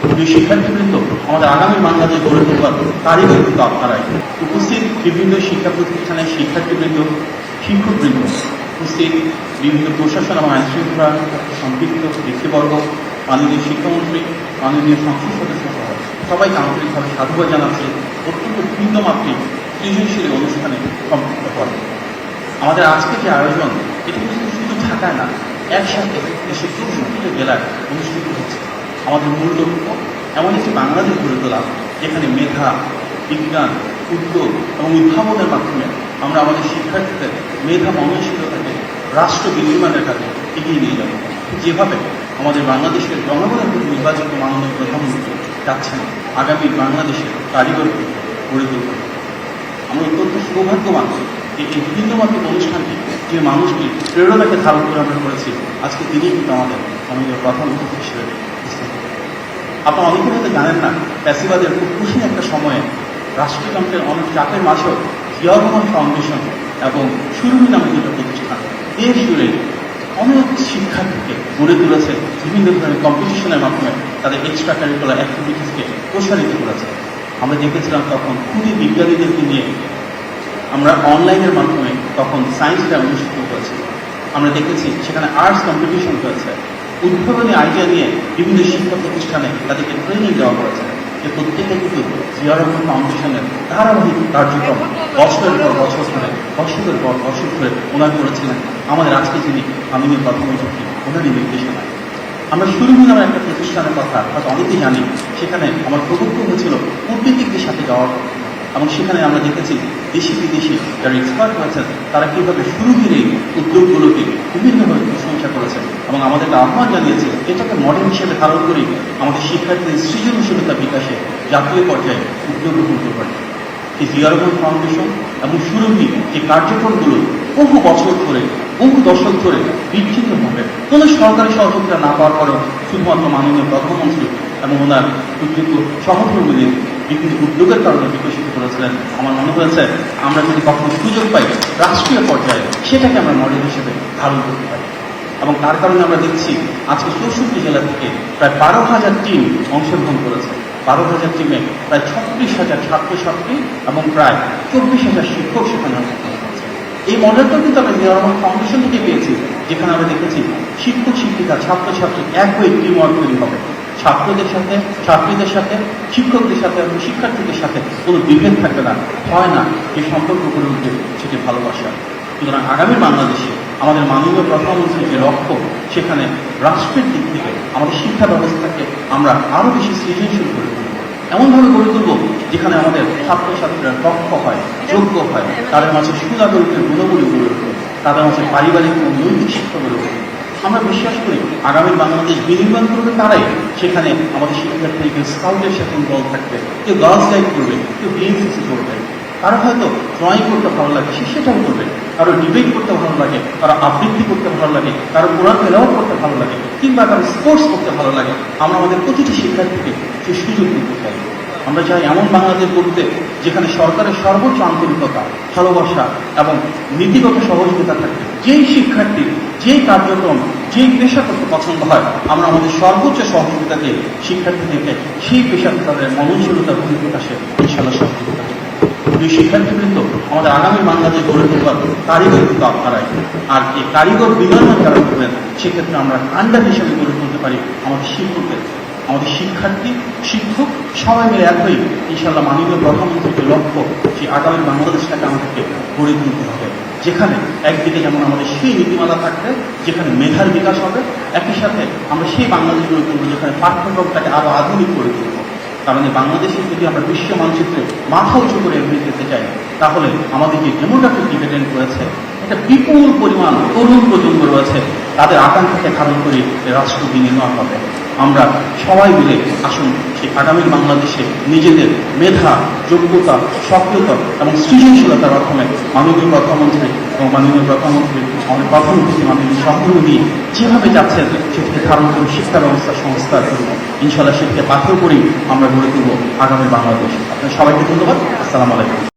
প্রিয় শিক্ষার্থীবৃন্দ, আমাদের আগামী বাংলাদেশ গড়ে তোলবার কারিগর কিন্তু আপনারাই। উপস্থিত বিভিন্ন শিক্ষা প্রতিষ্ঠানের শিক্ষার্থীবৃন্দ, শিক্ষকবৃন্দ, উপস্থিত বিভিন্ন প্রশাসন এবং আইন শৃঙ্খলা সম্পৃক্ত ব্যক্তিবর্গ, মাননীয় শিক্ষামন্ত্রী, মাননীয় সংসদ সদস্য সহ সবাইকে আন্তরিকভাবে সাধুবাদ জানাচ্ছি অত্যন্ত ভিন্ন মাত্রিক সৃজনশীল অনুষ্ঠানে সম্পৃক্ত করে। আমাদের আজকে যে আয়োজন, এটি কিন্তু শুধু ঢাকায় না, একসাথে দেশের 64টি জেলায় অনুষ্ঠিত হচ্ছে। আমাদের মূল লক্ষ্য এমন একটি বাংলাদেশ গড়ে তোলা যেখানে মেধা, বিজ্ঞান, উদ্যোগ এবং উদ্ভাবনের মাধ্যমে আমরা আমাদের শিক্ষার্থীদের মেধা মননশীলতাকে রাষ্ট্র বিনির্মাণের কাজে এগিয়ে নিয়ে যাব। যেভাবে আমাদের বাংলাদেশের জনগণের প্রতি নির্বাচিত মাননীয় প্রধানমন্ত্রী চাচ্ছেন আগামী বাংলাদেশের কারিগরকে গড়ে তুলতে। আমরা অত্যন্ত সৌভাগ্যবান যে এই ভিন্নমাত্রিক অনুষ্ঠানটি যে মানুষটি প্রেরণাকে ধারণ করে আমরা করেছি, আজকে তিনি কিন্তু আমাদের মাননীয় প্রধানমন্ত্রী হিসেবে। আপনারা অনেকে হয়তো জানেন না, ফ্যাসিবাদের খুব খুশি একটা সময়ে রাষ্ট্রযন্ত্রের অনেক চাপের মাঝেও জিয়া রহমান ফাউন্ডেশন এবং সুরভি নামে দুটো প্রতিষ্ঠান দেশ জুড়ে অনেক শিক্ষার্থীকে গড়ে তুলেছে, বিভিন্ন ধরনের কম্পিটিশনের মাধ্যমে তাদের এক্সট্রা কারিকুলার অ্যাক্টিভিটিসকে প্রসারিত করেছে। আমরা দেখেছিলাম তখন খুবই বিজ্ঞানীদেরকে নিয়ে আমরা অনলাইনের মাধ্যমে তখন সায়েন্স ফেয়ার অনুষ্ঠিত হয়েছে। আমরা দেখেছি সেখানে আর্টস কম্পিটিশন হয়েছে, উদ্ভাবনী আইডিয়া নিয়ে বিভিন্ন শিক্ষা প্রতিষ্ঠানে তাদেরকে ট্রেনিং দেওয়া হয়েছে। যে প্রত্যেকে কিন্তু জিয়া রহমান ফাউন্ডেশনের ধারাবাহিক কার্যক্রম বছরের পর বছর ধরে, বছরের পর বছর ধরে ওনার করেছিলেন আমাদের আজকে যিনি মাননীয় প্রধানমন্ত্রী, ওনারই নির্দেশনায়। আমরা সুরভি নামের একটা প্রতিষ্ঠানের কথা হয়তো অনেকেই জানি। সেখানে আমার প্রভুত্ব হয়েছিল কূটনীতিকদের সাথে যাওয়ার, এবং সেখানে আমরা দেখেছি দেশি বিদেশি যারা এক্সপার্ট হয়েছেন তারা কীভাবে সুরভির এই উদ্যোগগুলোকে বিভিন্নভাবে প্রশংসা করেছেন এবং আমাদেরকে আহ্বান জানিয়েছে এটাকে মডেল হিসেবে ধারণ করেই আমাদের শিক্ষার্থীদের সৃজনশীলতা বিকাশে জাতীয় পর্যায়ে উদ্যোগ গ্রহণ করতে পারে। এই জিয়া রহমান ফাউন্ডেশন এবং সুরভি যে কার্যক্রমগুলো বহু বছর ধরে, বহু দশক ধরে বিচ্ছিন্নভাবে কোনো সরকারি সহযোগিতা না পাওয়ার পরেও শুধুমাত্র মাননীয় প্রধানমন্ত্রী এবং ওনার উদ্যোগ সহকর্মীদের বিভিন্ন উদ্যোগের কারণে বিকশিত করেছিলেন। আমার মনে হয়েছে আমরা যদি কখনো সুযোগ পাই রাষ্ট্রীয় পর্যায়ে সেটাকে আমরা মডেল হিসেবে ধারণ করতে পারি। এবং তার কারণে আমরা দেখছি আজকে 64 জেলা থেকে প্রায় 12,000 টিম অংশগ্রহণ করেছে। 12,000 টিমে প্রায় 36,000 ছাত্রছাত্রী এবং প্রায় 24,000 শিক্ষক সেখানে অংশগ্রহণ করেছে। এই মডেলটা কিন্তু আমরা জিয়া রহমান ফাউন্ডেশন থেকে পেয়েছি, যেখানে আমরা দেখেছি শিক্ষক শিক্ষিকা ছাত্রছাত্রী এক হয়ে টিম ওয়ার্ক তৈরি হবে। ছাত্রদের সাথে, ছাত্রীদের সাথে, শিক্ষকদের সাথে এবং শিক্ষার্থীদের সাথে কোনো বিভেদ থাকবে না, হয় না। এই সম্পর্ক গড়ে উঠবে সেটি ভালোবাসা। সুতরাং আগামী বাংলাদেশে আমাদের মাননীয় প্রধানমন্ত্রীর যে লক্ষ্য, সেখানে রাষ্ট্রের দিক থেকে আমাদের শিক্ষা ব্যবস্থাকে আমরা আরও বেশি সৃজনশীল করে তুলব, এমনভাবে গড়ে তুলব যেখানে আমাদের ছাত্রছাত্রীরা দক্ষ হয়, যোগ্য হয়, তাদের মাঝে সুনাগরিকের গুণগুলি গড়ে উঠবে, তাদের মাঝে পারিবারিক ও নৈতিক শিক্ষা গড়ে উঠবে। আমরা বিশ্বাস করি আগামী বাংলাদেশ বিনির্মাণ করবে তারাই। সেখানে আমাদের শিক্ষার্থী কেউ স্কাউটের সাথে ইনভলভ থাকবে, কেউ গার্লস গাইড করবে, কেউ বিএনসিসি করবে, কারো হয়তো ড্রয়িং করতে ভালো লাগে সে সেটাও করবে, কারো ডিবেট করতে ভালো লাগে, কারো আবৃত্তি করতে ভালো লাগে, কারো কোরআন তেলাওয়াত করতে ভালো লাগে, কিংবা কারো স্পোর্টস করতে ভালো লাগে। আমরা আমাদের প্রতিটি শিক্ষার্থীকে সে সুযোগ দিতে চাই। আমরা চাই এমন বাংলাদেশ গড়তে যেখানে সরকারের সর্বোচ্চ আন্তরিকতা, ভালোবাসা এবং নীতিগত সহযোগিতা থাকবে। যেই শিক্ষার্থী, যেই কার্যক্রম, যেই পেশা করতে পছন্দ হয়, আমরা আমাদের সর্বোচ্চ সহযোগিতাকে শিক্ষার্থীদেরকে সেই পেশাতে তাদের মননশীলতা বহিঃপ্রকাশে ইনশাআল্লাহ সহযোগিতা করবে। প্রিয় শিক্ষার্থীবৃন্দ, আমাদের আগামী বাংলাদেশ গড়ে তোলবার কারিগর কিন্তু আপনারাই। আর এই কারিগর বিনির্মাণ যারা করবেন, সেক্ষেত্রে আমরা আন্ডার হিসেবে গড়ে তুলতে পারি আমাদের শিক্ষকদের, আমাদের শিক্ষার্থী, শিক্ষক সবাই মিলে এক হয়ে ইনশাআল্লাহ মাননীয় প্রধানমন্ত্রীর যে লক্ষ্য, সেই আগামী বাংলাদেশটাকে আমাদেরকে গড়ে তুলতে হবে, যেখানে একদিকে যেমন আমাদের সেই নীতিমালা থাকবে, যেখানে মেধার বিকাশ হবে, একই সাথে আমরা সেই বাংলাদেশ গড়ে তুলব যেখানে পাঠ্যক্রমটাকে আরো আধুনিক করে তুলব। কারণ বাংলাদেশে যদি আমরা বিশ্ব মানচিত্রে মাথা উঁচু করে এগিয়ে যেতে চাই, তাহলে আমাদের যে ডেমোগ্রাফিক ডিভিডেন্ড রয়েছে, এটা বিপুল পরিমাণ তরুণ প্রজন্ম রয়েছে, তাদের আকাঙ্ক্ষাকে ধারণ করে রাষ্ট্র বিনির্মাণ হবে। আমরা সবাই মিলে আসুন সেই আগামী বাংলাদেশে নিজেদের মেধা, যোগ্যতা, সক্রিয়তা এবং সৃজনশীলতার মাধ্যমে মাননীয় প্রধানমন্ত্রী এবং মাননীয় প্রধানমন্ত্রীর আমাদের প্রধানমন্ত্রী মাননীয় সহকর্মী নিয়ে যেভাবে যাচ্ছেন সেটিকে ধারণ করে শিক্ষা ব্যবস্থা সংস্কার করব। ইনশাআল্লাহ সেটিকে পাথর করেই আমরা গড়ে তুলব আগামী বাংলাদেশ। আপনার সবাইকে ধন্যবাদ। আসসালামু আলাইকুম।